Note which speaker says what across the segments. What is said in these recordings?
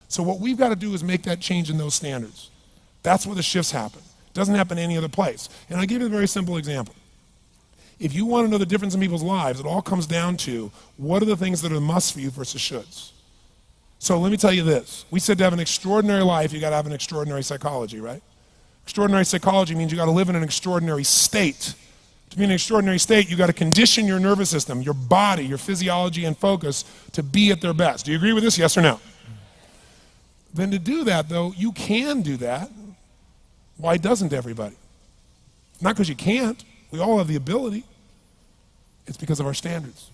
Speaker 1: So what we've got to do is make that change in those standards. That's where the shifts happen. It doesn't happen any other place. And I'll give you a very simple example. If you want to know the difference in people's lives, it all comes down to what are the things that are musts for you versus shoulds. So let me tell you this. We said to have an extraordinary life, you got to have an extraordinary psychology, right? Extraordinary psychology means you got to live in an extraordinary state. To be in an extraordinary state, you got to condition your nervous system, your body, your physiology and focus to be at their best. Do you agree with this? Yes or no? Then to do that, though, you can do that. Why doesn't everybody? Not because you can't. We all have the ability. It's because of our standards.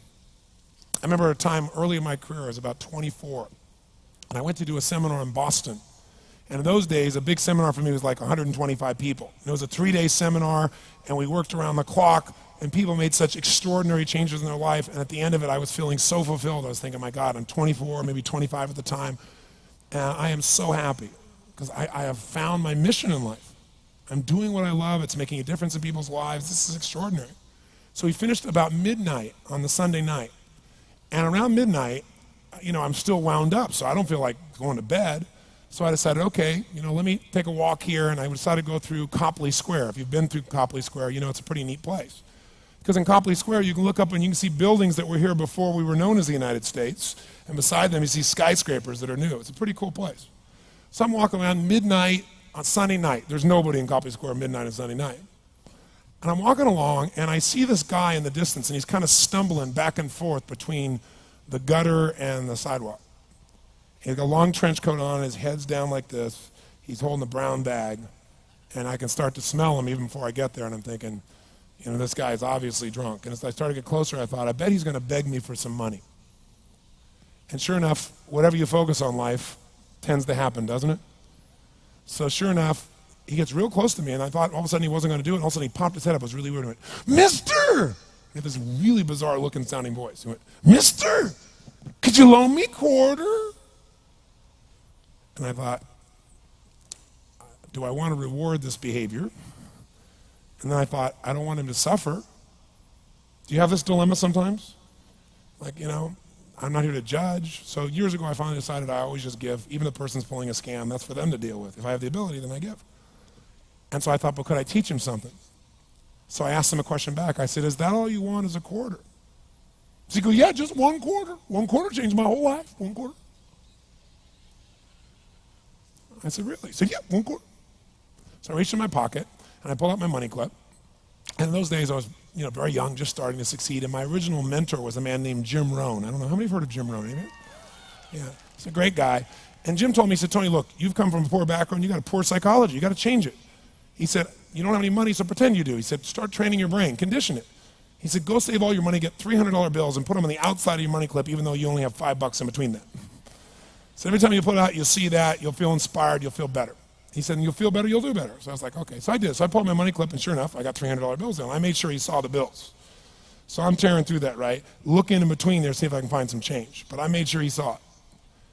Speaker 1: I remember a time early in my career, I was about 24, and I went to do a seminar in Boston. And in those days, a big seminar for me was like 125 people. And it was a 3-day seminar, and we worked around the clock, and people made such extraordinary changes in their life. And at the end of it, I was feeling so fulfilled. I was thinking, my God, I'm 24, maybe 25 at the time, and I am so happy because I have found my mission in life. I'm doing what I love. It's making a difference in people's lives. This is extraordinary. So we finished about midnight on the Sunday night. And around midnight, I'm still wound up, so I don't feel like going to bed. So I decided, okay, let me take a walk here, and I decided to go through Copley Square. If you've been through Copley Square, it's a pretty neat place. Because in Copley Square, you can look up and you can see buildings that were here before we were known as the United States, and beside them you see skyscrapers that are new. It's a pretty cool place. So I'm walking around midnight on Sunday night. There's nobody in Copley Square midnight on Sunday night. And I'm walking along, and I see this guy in the distance, and he's kind of stumbling back and forth between the gutter and the sidewalk. He's got a long trench coat on, his head's down like this. He's holding a brown bag, and I can start to smell him even before I get there, and I'm thinking, this guy is obviously drunk. And as I started to get closer, I thought, I bet he's going to beg me for some money. And sure enough, whatever you focus on life tends to happen, doesn't it? So sure enough, he gets real close to me, and I thought all of a sudden he wasn't going to do it, and all of a sudden he popped his head up. It was really weird. He went, "Mister!" He had this really bizarre looking sounding voice. He went, "Mister, could you loan me a quarter?" And I thought, do I want to reward this behavior? And then I thought, I don't want him to suffer. Do you have this dilemma sometimes? Like, I'm not here to judge. So years ago, I finally decided I always just give. Even if the person's pulling a scam, that's for them to deal with. If I have the ability, then I give. And so I thought, but could I teach him something? So I asked him a question back. I said, is that all you want is a quarter? So he goes, yeah, just one quarter. One quarter changed my whole life. One quarter. I said, really? He said, yeah, one quarter. So I reached in my pocket, and I pulled out my money clip. And in those days, I was very young, just starting to succeed. And my original mentor was a man named Jim Rohn. I don't know, how many have heard of Jim Rohn? Anybody? Yeah, he's a great guy. And Jim told me, he said, Tony, look, you've come from a poor background. You got a poor psychology. You got to change it. He said, you don't have any money, so pretend you do. He said, start training your brain, condition it. He said, go save all your money, get $300 bills, and put them on the outside of your money clip, even though you only have $5 in between them. So every time you put it out, you'll see that, you'll feel inspired, you'll feel better. He said, and you'll feel better, you'll do better. So I was like, okay. So I did. So I pulled my money clip, and sure enough, I got $300 bills in. I made sure he saw the bills. So I'm tearing through that, right? Looking in between there, see if I can find some change. But I made sure he saw it.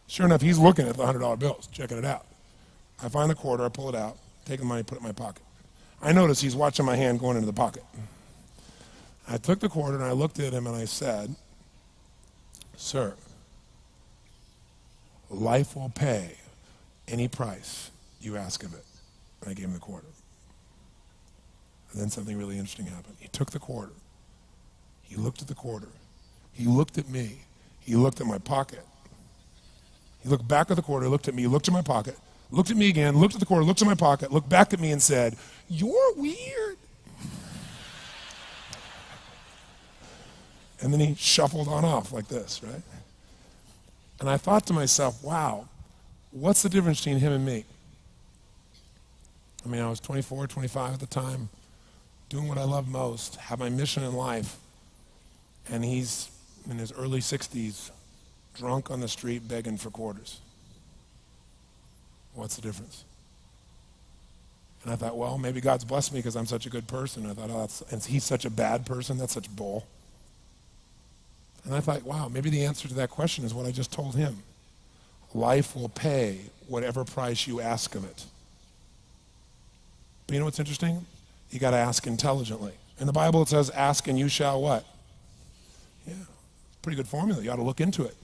Speaker 1: Sure enough, he's looking at the $100 bills, checking it out. I find the quarter, I pull it out, take the money, put it in my pocket. I notice he's watching my hand going into the pocket. I took the quarter, and I looked at him, and I said, sir, life will pay any price you ask of it. And I gave him the quarter. And then something really interesting happened. He took the quarter. He looked at the quarter. He looked at me. He looked at my pocket. He looked back at the quarter, looked at me, looked at my pocket, looked at me again, looked at the quarter, looked at my pocket, looked back at me and said, you're weird. And then he shuffled on off like this, right? And I thought to myself, wow, what's the difference between him and me? I mean, I was 24, 25 at the time, doing what I love most, have my mission in life, and he's in his early 60s, drunk on the street begging for quarters. What's the difference? And I thought, well, maybe God's blessed me because I'm such a good person. I thought, oh, and he's such a bad person, that's such bull. And I thought, wow, maybe the answer to that question is what I just told him. Life will pay whatever price you ask of it. But you know what's interesting? You got to ask intelligently. In the Bible it says, ask and you shall what? Yeah, pretty good formula. You ought to look into it.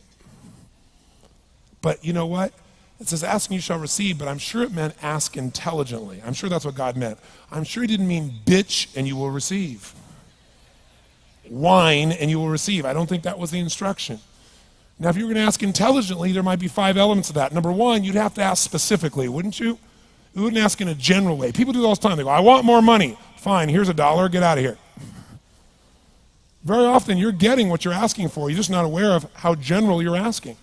Speaker 1: But you know what? It says, ask and you shall receive, but I'm sure it meant ask intelligently. I'm sure that's what God meant. I'm sure he didn't mean bitch and you will receive. Whine and you will receive. I don't think that was the instruction. Now, if you were going to ask intelligently, there might be 5 elements of that. Number 1, you'd have to ask specifically, wouldn't you? You wouldn't ask in a general way. People do that all the time. They go, I want more money. Fine, here's $1, get out of here. Very often, you're getting what you're asking for. You're just not aware of how general you're asking.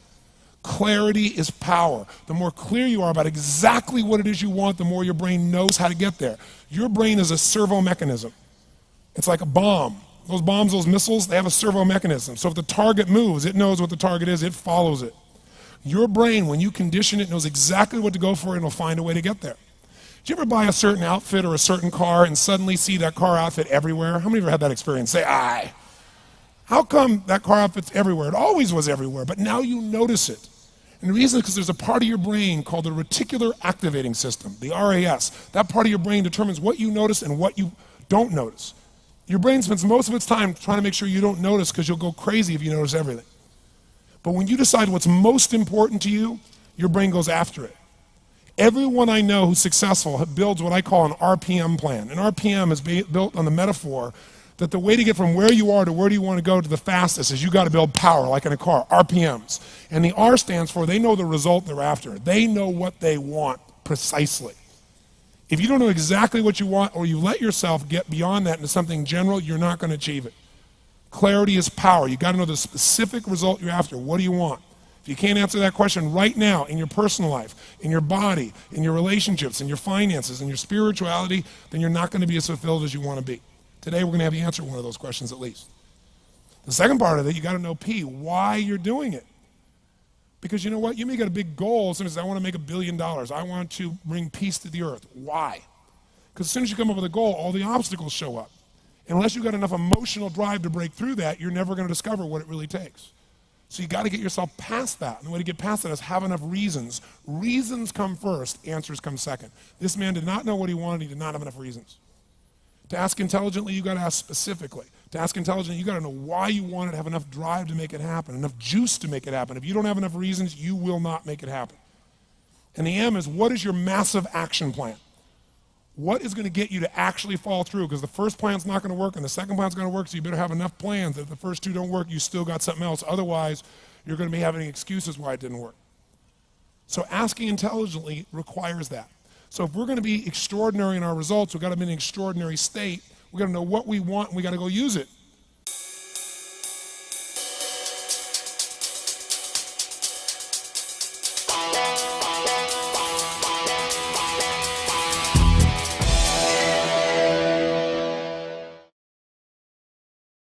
Speaker 1: Clarity is power. The more clear you are about exactly what it is you want, the more your brain knows how to get there. Your brain is a servo mechanism. It's like a bomb. Those bombs, those missiles, they have a servo mechanism. So if the target moves, it knows what the target is, it follows it. Your brain, when you condition it, knows exactly what to go for and it'll find a way to get there. Did you ever buy a certain outfit or a certain car and suddenly see that car outfit everywhere? How many of you have had that experience? Say, aye. How come that car outfit's everywhere? It always was everywhere, but now you notice it. And the reason is because there's a part of your brain called the reticular activating system, the RAS. That part of your brain determines what you notice and what you don't notice. Your brain spends most of its time trying to make sure you don't notice because you'll go crazy if you notice everything. But when you decide what's most important to you, your brain goes after it. Everyone I know who's successful builds what I call an RPM plan. An RPM is built on the metaphor that the way to get from where you are to where do you want to go to the fastest is you got to build power, like in a car, RPMs. And the R stands for they know the result they're after. They know what they want precisely. If you don't know exactly what you want or you let yourself get beyond that into something general, you're not going to achieve it. Clarity is power. You got to know the specific result you're after. What do you want? If you can't answer that question right now in your personal life, in your body, in your relationships, in your finances, in your spirituality, then you're not going to be as fulfilled as you want to be. Today we're going to have you answer one of those questions at least. The second part of it, you got to know P, why you're doing it. Because you know what? You may get a big goal. Somebody says, I want to make $1 billion. I want to bring peace to the earth. Why? Because as soon as you come up with a goal, all the obstacles show up. And unless you've got enough emotional drive to break through that, you're never going to discover what it really takes. So you got to get yourself past that. And the way to get past that is have enough reasons. Reasons come first, answers come second. This man did not know what he wanted. He did not have enough reasons. To ask intelligently, you got to ask specifically. To ask intelligently, you got to know why you want it, have enough drive to make it happen, enough juice to make it happen. If you don't have enough reasons, you will not make it happen. And the M is, what is your massive action plan? What is going to get you to actually fall through? Because the first plan's not going to work and the second plan's going to work, so you better have enough plans that if the first 2 don't work, you still got something else. Otherwise, you're going to be having excuses why it didn't work. So asking intelligently requires that. So if we're going to be extraordinary in our results, we've got to be in an extraordinary state. We've got to know what we want and we've got to go use it.